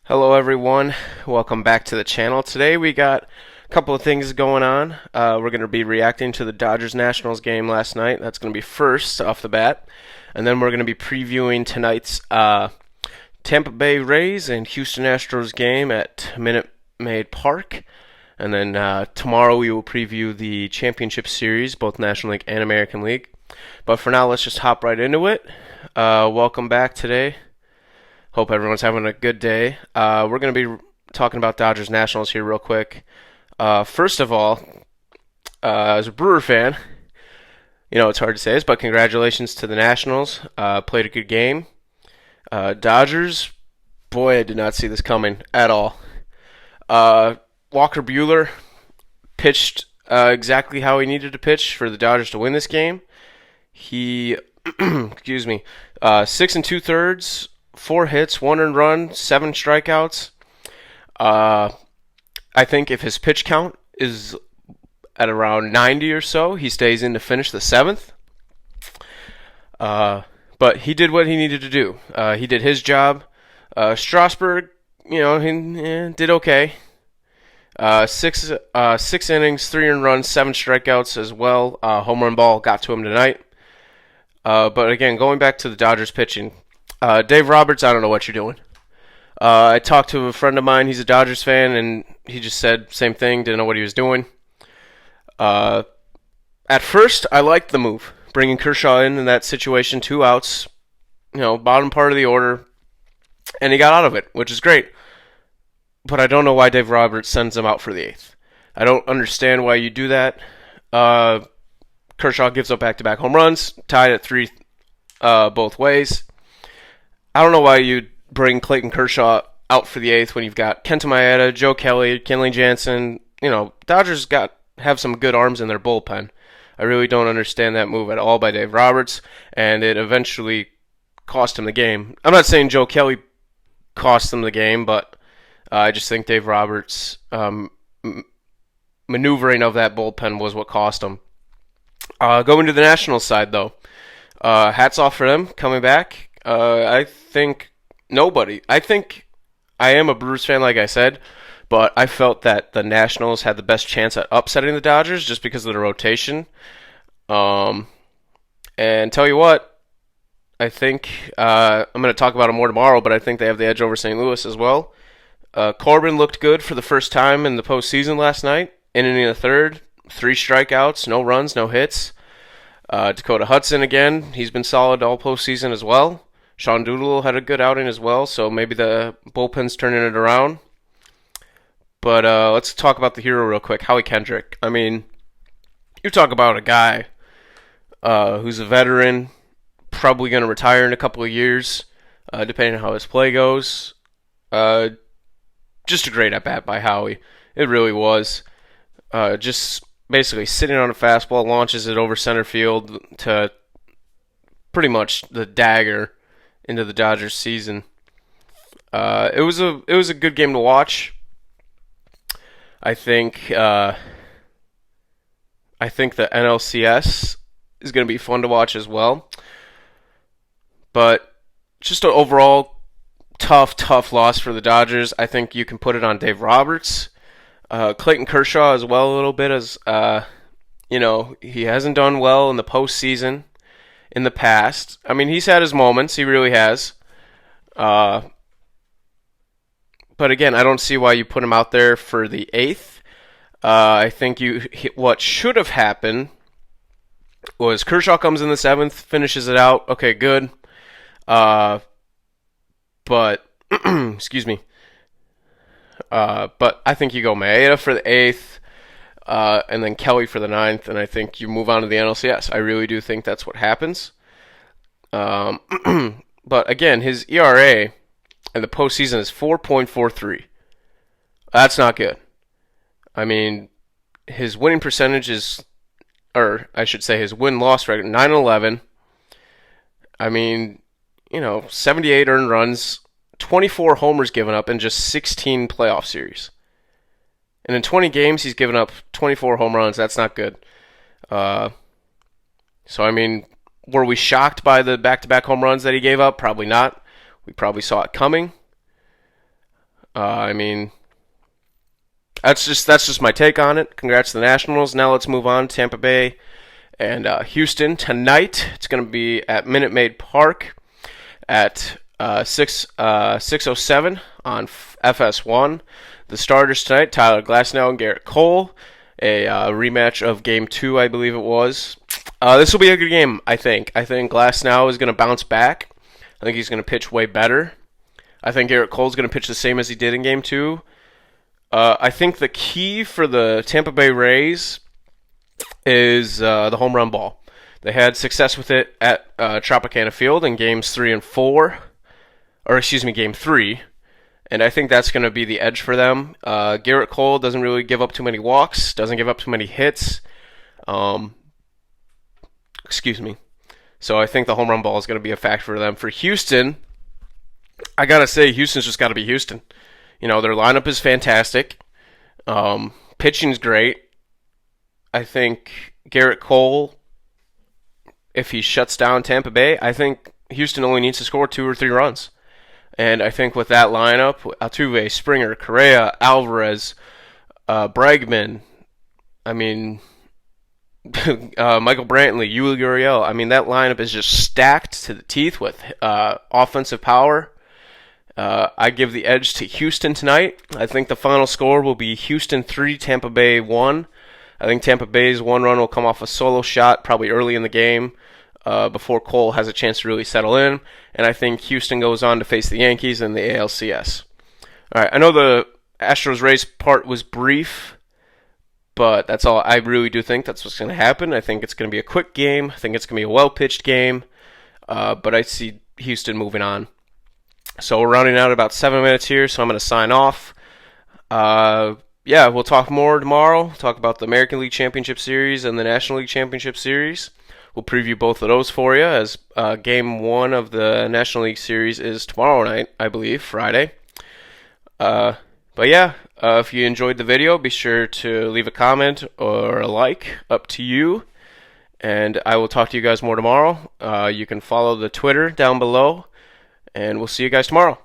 Hello everyone, welcome back to the channel. Today we got a couple of things going on. We're going to be reacting to the Dodgers-Nationals game last night. That's going to be first off the bat. And then we're going to be previewing tonight's Tampa Bay Rays and Houston Astros game at Minute Maid Park. And then tomorrow we will preview the championship series, both National League and American League. But for now, let's just hop right into it. Welcome back today. Hope everyone's having a good day. We're going to be talking about Dodgers Nationals here real quick. First of all, as a Brewer fan, it's hard to say this, but congratulations to the Nationals. Played a good game. Dodgers, boy, I did not see this coming at all. Walker Buehler pitched exactly how he needed to pitch for the Dodgers to win this game. He, excuse me, 6 2/3. 4 hits, 1 earned run, 7 strikeouts. I think if his pitch count is at around 90 or so, he stays in to finish the 7th. But he did what he needed to do. He did his job. Strasburg, he did okay. 6 innings, 3 earned runs, 7 strikeouts as well. Home run ball got to him tonight. But again, going back to the Dodgers pitching, Dave Roberts, I don't know what you're doing. I talked to a friend of mine. He's a Dodgers fan, and he just said same thing. Didn't know what he was doing. At first, I liked the move, bringing Kershaw in that situation, 2 outs, bottom part of the order, and he got out of it, which is great. But I don't know why Dave Roberts sends him out for the 8th. I don't understand why you do that. Kershaw gives up back-to-back home runs, tied at 3 both ways. I don't know why you'd bring Clayton Kershaw out for the 8th when you've got Kenta Maeda, Joe Kelly, Kenley Jansen. Dodgers have some good arms in their bullpen. I really don't understand that move at all by Dave Roberts, and it eventually cost him the game. I'm not saying Joe Kelly cost him the game, but I just think Dave Roberts' maneuvering of that bullpen was what cost him. Going to the Nationals side, though, hats off for them coming back. I think I am a Brewers fan, like I said, but I felt that the Nationals had the best chance at upsetting the Dodgers just because of the rotation. And tell you what, I think I'm going to talk about it more tomorrow, but I think they have the edge over St. Louis as well. Corbin looked good for the first time in the postseason last night. Inning in the 3rd, 3 strikeouts, no runs, no hits. Dakota Hudson again, he's been solid all postseason as well. Sean Doolittle had a good outing as well, so maybe the bullpen's turning it around. But let's talk about the hero real quick, Howie Kendrick. I mean, you talk about a guy who's a veteran, probably going to retire in a couple of years, depending on how his play goes. Just a great at-bat by Howie. It really was. Just basically sitting on a fastball, launches it over center field to pretty much the dagger into the Dodgers season. It was a good game to watch. I think the NLCS is going to be fun to watch as well. But just an overall tough loss for the Dodgers. I think you can put it on Dave Roberts. Clayton Kershaw as well a little bit, as he hasn't done well in the postseason in the past. I mean, he's had his moments, he really has. But again, I don't see why you put him out there for the 8th. I think what should have happened was Kershaw comes in the 7th, finishes it out. Okay, good. But excuse me. But I think you go Maeda for the 8th, and then Kelly for the 9th, and I think you move on to the NLCS. I really do think that's what happens. But again, his ERA in the postseason is 4.43. That's not good. I mean, his winning percentage is, or I should say his win-loss record, 9-11. I mean, 78 earned runs, 24 homers given up in just 16 playoff series. And in 20 games, he's given up 24 home runs. That's not good. So, I mean, were we shocked by the back-to-back home runs that he gave up? Probably not. We probably saw it coming. I mean, that's just my take on it. Congrats to the Nationals. Now let's move on. Tampa Bay and Houston tonight. It's going to be at Minute Maid Park at 6:07 on FS1. The starters tonight: Tyler Glasnow and Garrett Cole. A rematch of Game 2, I believe it was. This will be a good game, I think. I think Glasnow is going to bounce back. I think he's going to pitch way better. I think Garrett Cole's going to pitch the same as he did in Game 2. I think the key for the Tampa Bay Rays is the home run ball. They had success with it at Tropicana Field in Games 3 and 4. Or, excuse me, Game 3. And I think that's going to be the edge for them. Garrett Cole doesn't really give up too many walks, doesn't give up too many hits. Excuse me. So I think the home run ball is going to be a factor for them. For Houston, I got to say, Houston's just got to be Houston. You know, their lineup is fantastic. Pitching's great. I think Garrett Cole, if he shuts down Tampa Bay, I think Houston only needs to score 2 or 3 runs. And I think with that lineup, Altuve, Springer, Correa, Alvarez, Bregman, I mean, Michael Brantley, Yuli Gurriel, I mean, that lineup is just stacked to the teeth with offensive power. I give the edge to Houston tonight. I think the final score will be Houston 3, Tampa Bay 1. I think Tampa Bay's 1 run will come off a solo shot probably early in the game. Before Cole has a chance to really settle in. And I think Houston goes on to face the Yankees in the ALCS. All right, I know the Astros Rays part was brief, but that's all. I really do think that's what's going to happen. I think it's going to be a quick game. I think it's going to be a well-pitched game. But I see Houston moving on. So we're running out about 7 minutes here, so I'm going to sign off. Yeah, we'll talk more tomorrow. Talk about the American League Championship Series and the National League Championship Series. We'll preview both of those for you, as Game 1 of the National League Series is tomorrow night, I believe, Friday. But yeah, if you enjoyed the video, be sure to leave a comment or a like, up to you. And I will talk to you guys more tomorrow. You can follow the Twitter down below, and we'll see you guys tomorrow.